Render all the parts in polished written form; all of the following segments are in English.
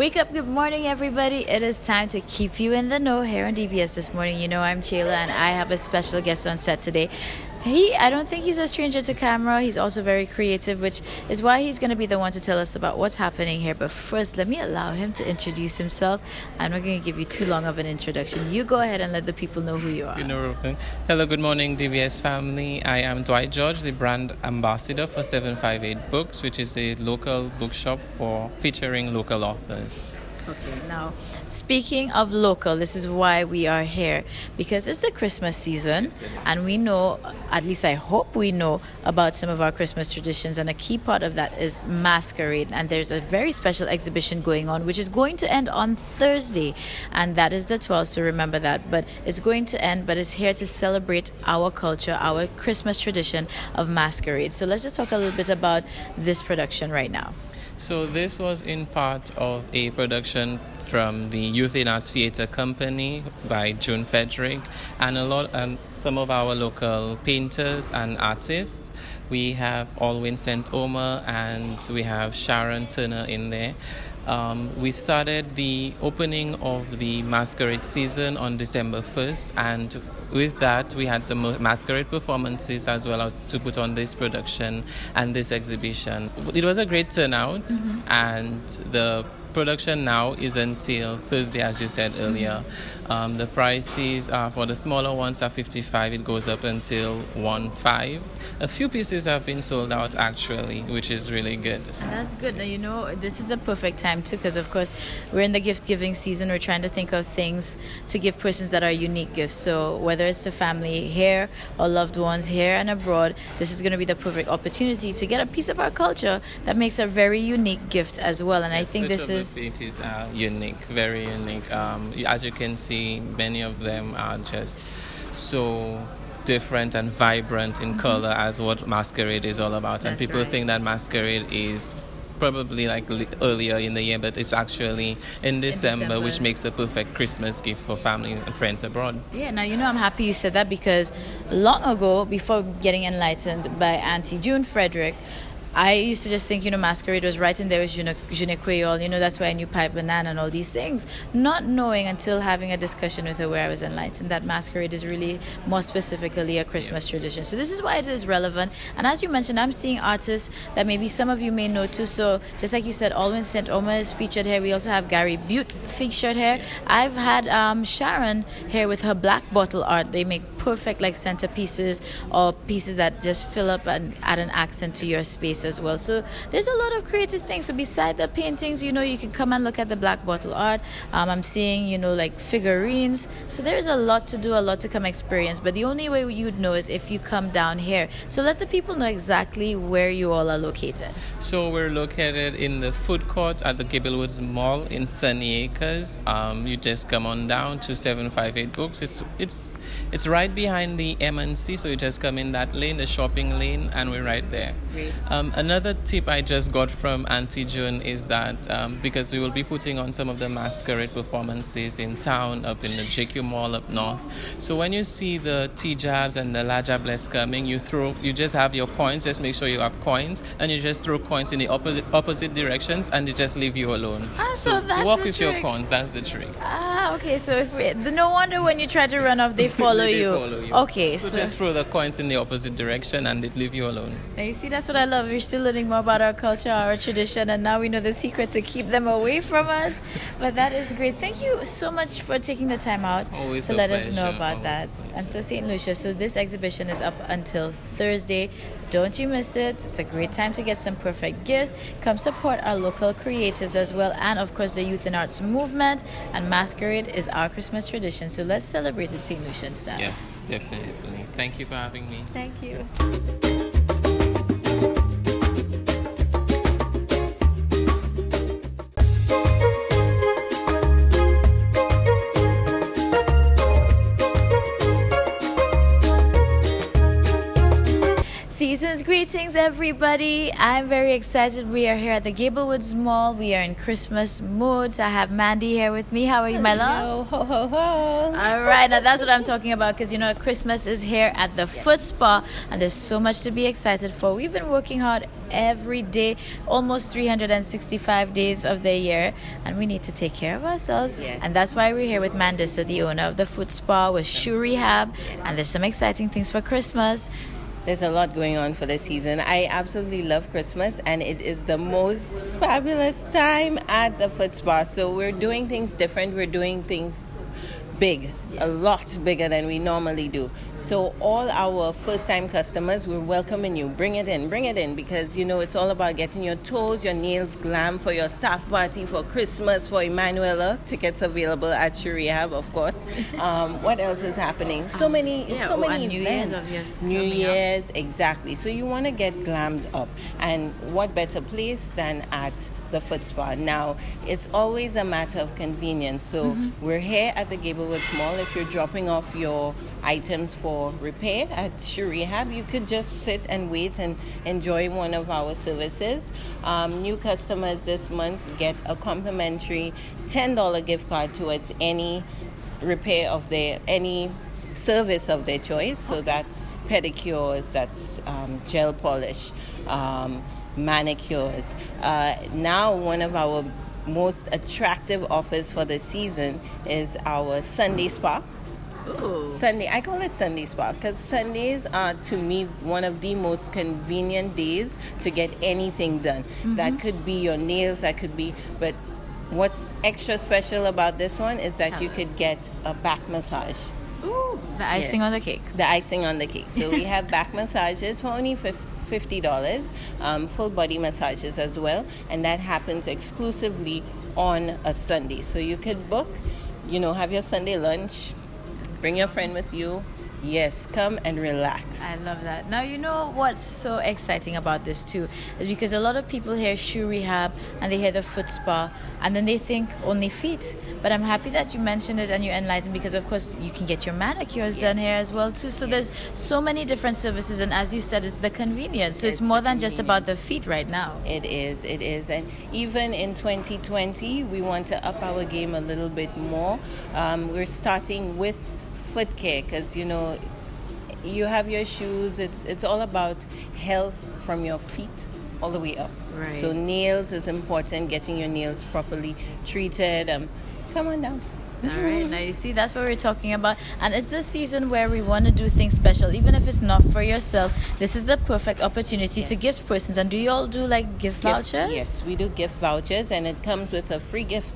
Wake up, good morning, everybody. It is time to keep you in the know here on DBS this morning. You know, I'm Chayla, and I have a special guest on set today. I don't think he's a stranger to camera. He's also very creative, which is why he's going to be the one to tell us about what's happening here. But first, let me allow him to introduce himself. I'm not going to give you too long of an introduction. You go ahead and let the people know who you are. Hello, good morning, DBS family. I am Dwight George, the brand ambassador for 758 Books, which is a local bookshop featuring local authors. Okay, now speaking of local, this is why we are here, because it's the Christmas season, and we know, at least I hope we know, about some of our Christmas traditions, and a key part of that is Masquerade, and there's a very special exhibition going on which is going to end on Thursday, and that is the 12th, so remember that. But it's going to end, but it's here to celebrate our culture, our Christmas tradition of Masquerade. So let's just talk a little bit about this production right now. So this was in part of a production from the Youth in Arts Theatre Company by June Frederick, and some of our local painters and artists. We have Alwyn St. Omer and we have Sharon Turner in there. We started the opening of the Masquerade season on December 1st, and with that we had some masquerade performances as well as to put on this production and this exhibition. It was a great turnout, and the production now is until Thursday, as you said earlier. The prices are, for the smaller ones, are $55. It goes up until $15. A few pieces have been sold out actually, which is really good. That's good. You know, this is a perfect time too, because of course we're in the gift giving season. We're trying to think of things to give persons that are unique gifts. So whether it's to family here or loved ones here and abroad, this is going to be the perfect opportunity to get a piece of our culture that makes a very unique gift as well. And I think this is unique, very unique. As you can see, many of them are just so different and vibrant in color as what Masquerade is all about. And people think that Masquerade is probably like earlier in the year, but it's actually in December, which makes a perfect Christmas gift for families and friends abroad. Yeah, now you know I'm happy you said that, because long ago, before getting enlightened by Auntie June Frederick, I used to just think, Masquerade was right in there with Je ne Creole, that's why I knew Pipe Banana and all these things, not knowing until having a discussion with her where I was enlightened that Masquerade is really more specifically a Christmas tradition. So this is why it is relevant. And as you mentioned, I'm seeing artists that maybe some of you may know too. So just like you said, Alwyn St. Omer is featured here. We also have Gary Butte featured here. I've had Sharon here with her black bottle art. They make perfect like centerpieces or pieces that just fill up and add an accent to your space as well. So there's a lot of creative things. So beside the paintings, you can come and look at the black bottle art. I'm seeing like figurines. So there's a lot to do, a lot to come experience, but the only way you'd know is if you come down here. So let the people know exactly where you all are located. So we're located in the food court at the Gablewoods Mall in Sunny Acres. You just come on down to 758 Books. It's right behind the M&C, so you just come in that lane, the shopping lane, and we're right there. Another tip I just got from Auntie June is that because we will be putting on some of the masquerade performances in town, up in the JQ Mall up north. So when you see the T-Jabs and the Lajables coming, you just have your coins. Just make sure you have coins, and you just throw coins in the opposite directions, and they just leave you alone. So that's walk the with trick. Your coins. That's the trick. Okay. So no wonder when you try to run off, they follow They you. follow you. Okay. So just throw the coins in the opposite direction, and they leave you alone. Now you see, that's what I love. We're still learning more about our culture, our tradition, and now we know the secret to keep them away from us. But that is great. Thank you so much for taking the time out to let us know about that. And so St. Lucia, so this exhibition is up until Thursday. Don't you miss it. It's a great time to get some perfect gifts. Come support our local creatives as well, and of course the Youth in Arts movement. And Masquerade is our Christmas tradition, so let's celebrate it St. Lucian style. Yes, definitely. Thank you for having me. Thank you. Season's greetings, everybody. I'm very excited. We are here at the Gablewoods Mall. We are in Christmas moods. I have Mandy here with me. How are you, my love? Ho, ho, ho. All right, now that's what I'm talking about, because Christmas is here at the Foot Spa, and there's so much to be excited for. We've been working hard every day, almost 365 days of the year, and we need to take care of ourselves. Yes. And that's why we're here with Mandisa, the owner of the Foot Spa, with Shoe Rehab, and there's some exciting things for Christmas. There's a lot going on for the season. I absolutely love Christmas, and it is the most fabulous time at the Foot Spa. So we're doing things different. We're doing things big, a lot bigger than we normally do. So all our first-time customers, we're welcoming you. Bring it in, because it's all about getting your toes, your nails glam for your staff party, for Christmas, for Emanuela. Tickets available at Shoe Rehab, of course. What else is happening? So many and New Year's, events. obviously, New coming up. Year's, exactly. So you want to get glammed up, and what better place than at the Foot Spa? Now, it's always a matter of convenience. So we're here at the Gablewoods Mall. If you're dropping off your items for repair at Shoe Rehab, you could just sit and wait and enjoy one of our services. New customers this month get a complimentary $10 gift card towards any repair of any service of their choice. So that's pedicures, that's gel polish, manicures. Now one of our most attractive offers for the season is our Sunday Spa. Ooh. Sunday, I call it Sunday Spa because Sundays are, to me, one of the most convenient days to get anything done. That could be your nails, but what's extra special about this one is that you could get a back massage. Ooh, the icing Yes. on the cake. The icing on the cake. So we have back massages for only $50, full body massages as well, and that happens exclusively on a Sunday. So you could book, have your Sunday lunch, bring your friend with you. Yes, come and relax. I love that. Now, you know what's so exciting about this too is because a lot of people hear Shoe Rehab and they hear the Foot Spa and then they think only feet. But I'm happy that you mentioned it and you enlightened, because of course you can get your manicures done here as well too. So there's so many different services, and as you said, it's the convenience. So it's more than just about the feet right now. It is. And even in 2020, we want to up our game a little bit more. We're starting with foot care because, you have your shoes. It's all about health from your feet all the way up. Right. So nails is important, getting your nails properly treated. Come on down. All right, now you see, that's what we're talking about. And it's the season where we want to do things special, even if it's not for yourself. This is the perfect opportunity to gift persons. And do you all do like gift vouchers? Yes, we do gift vouchers, and it comes with a free gift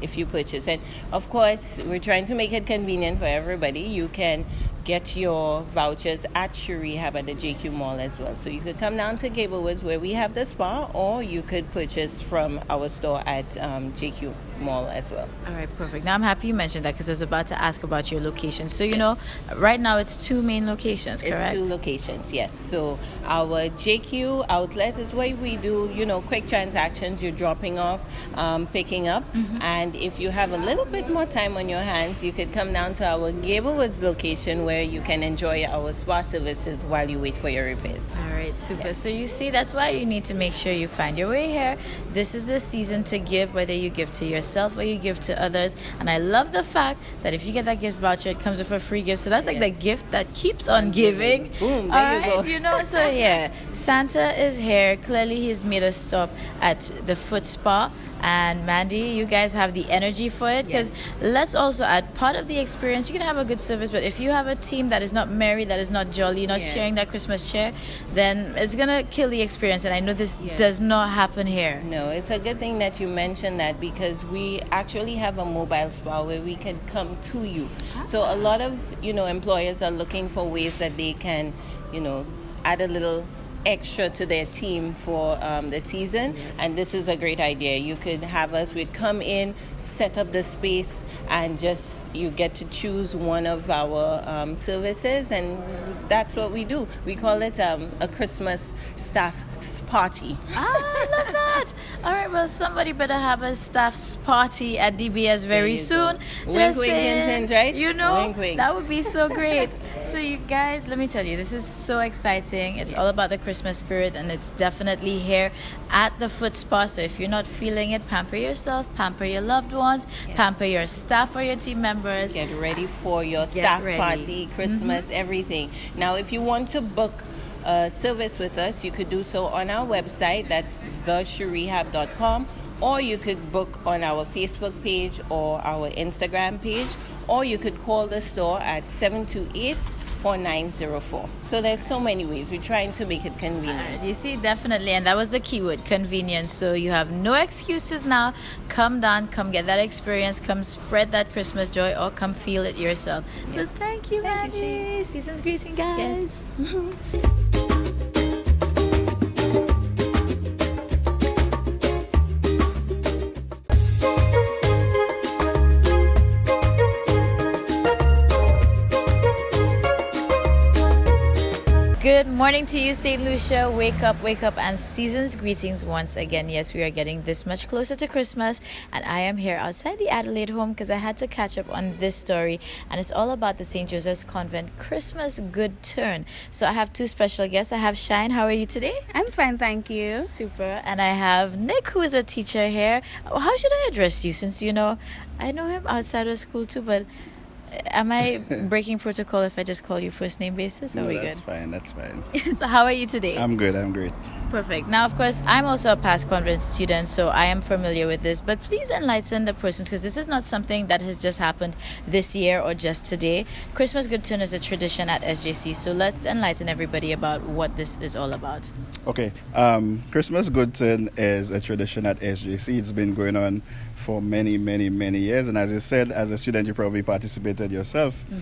if you purchase. And of course, we're trying to make it convenient for everybody. You can get your vouchers at Shoe Rehab at the JQ Mall as well. So you could come down to Gablewoods where we have the spa, or you could purchase from our store at JQ Mall as well. All right, perfect. Now I'm happy you mentioned that because I was about to ask about your location. So, right now it's 2 main locations, correct? It's 2 locations, yes. So our JQ outlet is where we do, quick transactions. You're dropping off, picking up. And if you have a little bit more time on your hands, you could come down to our Gablewoods location where you can enjoy our spa services while you wait for your repairs. All right, super. So you see, that's why you need to make sure you find your way here. This is the season to give, whether you give to yourself or you give to others. And I love the fact that if you get that gift voucher, it comes with a free gift. So that's like the gift that keeps on giving. Boom, there All you right, go. so yeah, Santa is here. Clearly, he's made a stop at the Foot Spa. And Mandy, you guys have the energy for it, because let's also add, part of the experience, you can have a good service, but if you have a team that is not merry, that is not jolly, not sharing that Christmas cheer, then it's going to kill the experience. And I know this does not happen here. No, it's a good thing that you mentioned that, because we actually have a mobile spa where we can come to you. So a lot of, employers are looking for ways that they can, add a little extra to their team for the season, and this is a great idea. You could have us, we'd come in, set up the space, and just you get to choose one of our services, and that's what we do. We call it a Christmas staff party. I love that. All right, well, somebody better have a staff's party at DBS very soon. Wink, Just wink, saying, hint, hint, right? Wink, wink. That would be so great. So you guys, let me tell you, this is so exciting. It's all about the Christmas spirit, and it's definitely here at the Foot Spa. So if you're not feeling it, pamper yourself, pamper your loved ones, pamper your staff or your team members. Get ready for your staff party, Christmas, everything. Now, if you want to book a service with us, you could do so on our website. That's theshoerehab.com. Or you could book on our Facebook page or our Instagram page, or you could call the store at 728-4904. So there's so many ways. We're trying to make it convenient. You see, definitely, and that was the keyword, convenience. So you have no excuses now. Come down, come get that experience, come spread that Christmas joy, or come feel it yourself. Yes. So thank you, Thank you, Mandy. Season's greeting, guys. Yes. Good morning to you, St. Lucia. Wake up, and season's greetings once again. Yes, we are getting this much closer to Christmas, and I am here outside the Adelaide home because I had to catch up on this story, and it's all about the St. Joseph's Convent Christmas Good Turn. So I have two special guests. I have Shine. How are you today? I'm fine, thank you. Super. And I have Nick, who is a teacher here. How should I address you, since I know him outside of school too, but am I breaking protocol if I just call you first name basis? Or are we good? That's fine. So how are you today? I'm good, I'm great. Perfect. Now, of course, I'm also a past convent student, so I am familiar with this. But please enlighten the persons, because this is not something that has just happened this year or just today. Christmas Good Turn is a tradition at SJC, so let's enlighten everybody about what this is all about. Okay, Christmas Good Turn is a tradition at SJC. It's been going on for many, many, many years. And as you said, as a student, you probably participated yourself. Mm-hmm.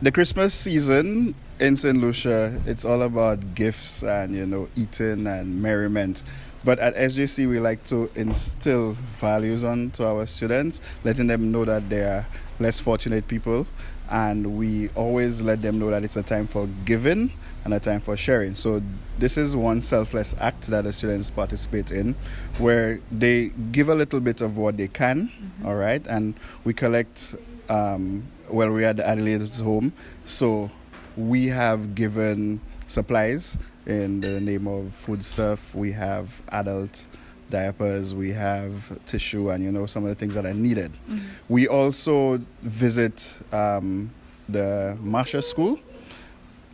The Christmas season in St. Lucia, it's all about gifts and, eating and merriment. But at SJC, we like to instill values onto our students, letting them know that they are less fortunate people. And we always let them know that it's a time for giving and a time for sharing. So this is one selfless act that the students participate in, where they give a little bit of what they can, mm-hmm. All right? And we collect, we're at the Adelaide home, so we have given supplies in the name of foodstuff. We have adult diapers, we have tissue, and some of the things that are needed. Mm-hmm. We also visit the Marsha School.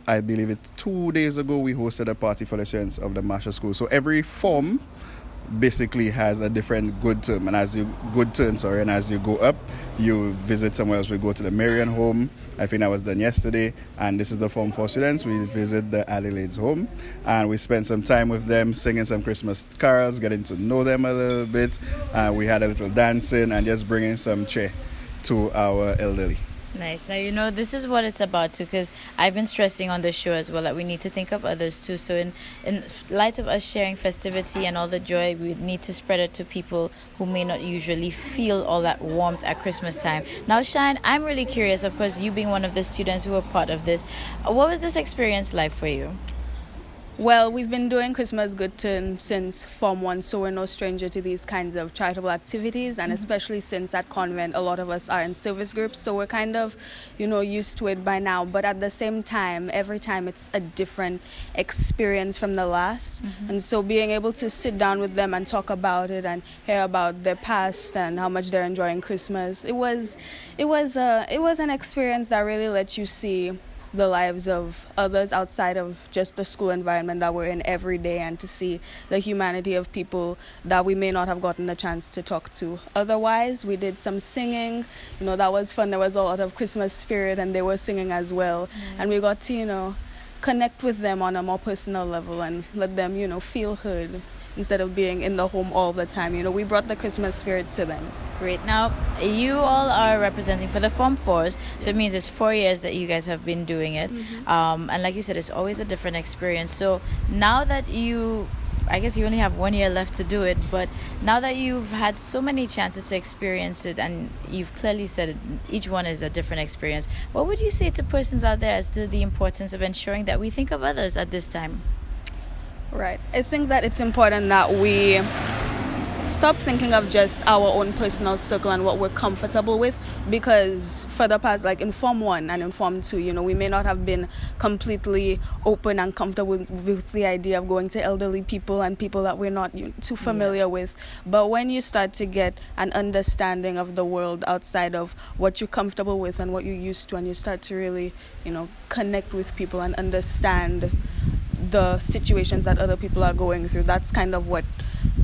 I believe it's 2 days ago we hosted a party for the students of the Marsha School. So every form basically has a different good turn, and as you go up, you visit somewhere else. We go to the Marian home. I think that was done yesterday, and this is the Form 4 students. We visit the Adelaide's home, and we spend some time with them, singing some Christmas carols, getting to know them a little bit. We had a little dancing and just bringing some cheer to our elderly. Nice. Now, this is what it's about too, because I've been stressing on the show as well that we need to think of others too. So in light of us sharing festivity and all the joy, we need to spread it to people who may not usually feel all that warmth at Christmas time. Now, Shine, I'm really curious, of course, you being one of the students who were part of this, what was this experience like for you? Well, we've been doing Christmas Good Turn since Form 1, so we're no stranger to these kinds of charitable activities, and especially since at convent, a lot of us are in service groups, so we're kind of, used to it by now. But at the same time, every time it's a different experience from the last, and so being able to sit down with them and talk about it and hear about their past and how much they're enjoying Christmas, it was an experience that really lets you see the lives of others outside of just the school environment that we're in every day, and to see the humanity of people that we may not have gotten the chance to talk to otherwise. We did some singing, that was fun. There was a lot of Christmas spirit, and they were singing as well. And we got to, connect with them on a more personal level and let them, feel heard instead of being in the home all the time. We brought the Christmas spirit to them. Great. Now, you all are representing for the Form 4s, so it means it's 4 years that you guys have been doing it. Mm-hmm. And like you said, it's always a different experience. So now that I guess you only have 1 year left to do it, but now that you've had so many chances to experience it, and you've clearly said each one is a different experience, what would you say to persons out there as to the importance of ensuring that we think of others at this time? Right. I think that it's important that we stop thinking of just our own personal circle and what we're comfortable with, because for the past, like in Form 1 and in Form 2, we may not have been completely open and comfortable with the idea of going to elderly people and people that we're not too familiar with. But when you start to get an understanding of the world outside of what you're comfortable with and what you're used to, and you start to really, connect with people and understand the situations that other people are going through, that's kind of what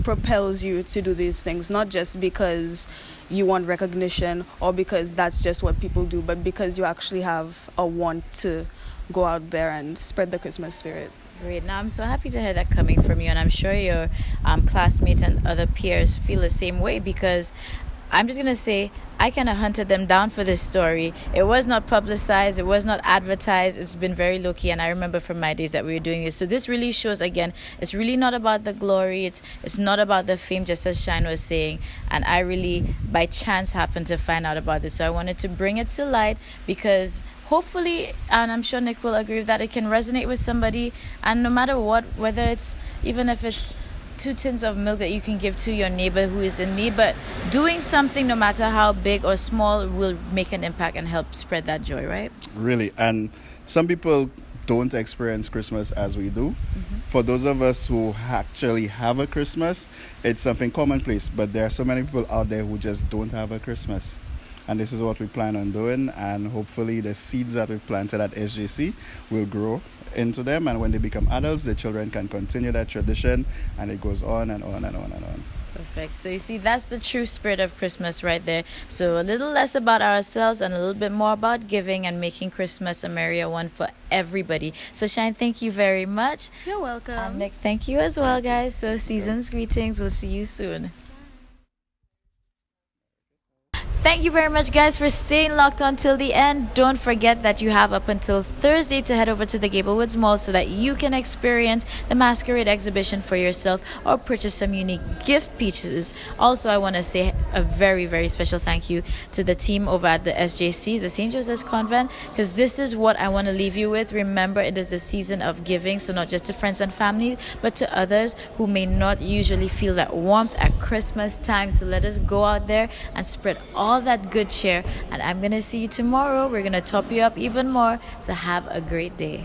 propels you to do these things, not just because you want recognition or because that's just what people do, but because you actually have a want to go out there and spread the Christmas spirit. Great. Now, I'm so happy to hear that coming from you, and I'm sure your classmates and other peers feel the same way, because I'm just going to say I kind of hunted them down for this story. It was not publicized. It was not advertised. It's been very low-key, and I remember from my days that we were doing this. So this really shows, again, it's really not about the glory. It's not about the fame, just as Shine was saying. And I really, by chance, happened to find out about this. So I wanted to bring it to light because hopefully, and I'm sure Nick will agree with that, it can resonate with somebody. And no matter what, whether it's, even if it's 2 tins of milk that you can give to your neighbor who is in need, but doing something, no matter how big or small, will make an impact and help spread that joy, right? Really. And some people don't experience Christmas as we do. For those of us who actually have a Christmas, it's something commonplace, but there are so many people out there who just don't have a Christmas. And this is what we plan on doing, and hopefully the seeds that we've planted at SJC will grow into them, and when they become adults, the children can continue that tradition, and it goes on and on and on and on. Perfect. So you see, that's the true spirit of Christmas right there. So a little less about ourselves and a little bit more about giving and making Christmas a merrier one for everybody. So Shine, thank you very much. You're welcome. Nick, thank you as well, guys. So season's greetings. We'll see you soon. Thank you very much, guys, for staying locked on till the end. Don't forget that you have up until Thursday to head over to the Gablewoods Mall so that you can experience the Masquerade exhibition for yourself or purchase some unique gift pieces. Also, I want to say a very, very special thank you to the team over at the SJC, the St. Joseph's Convent, because this is what I want to leave you with. Remember, it is the season of giving, so not just to friends and family, but to others who may not usually feel that warmth at Christmas time. So let us go out there and spread all that good cheer, and I'm gonna see you tomorrow. We're gonna top you up even more, so have a great day.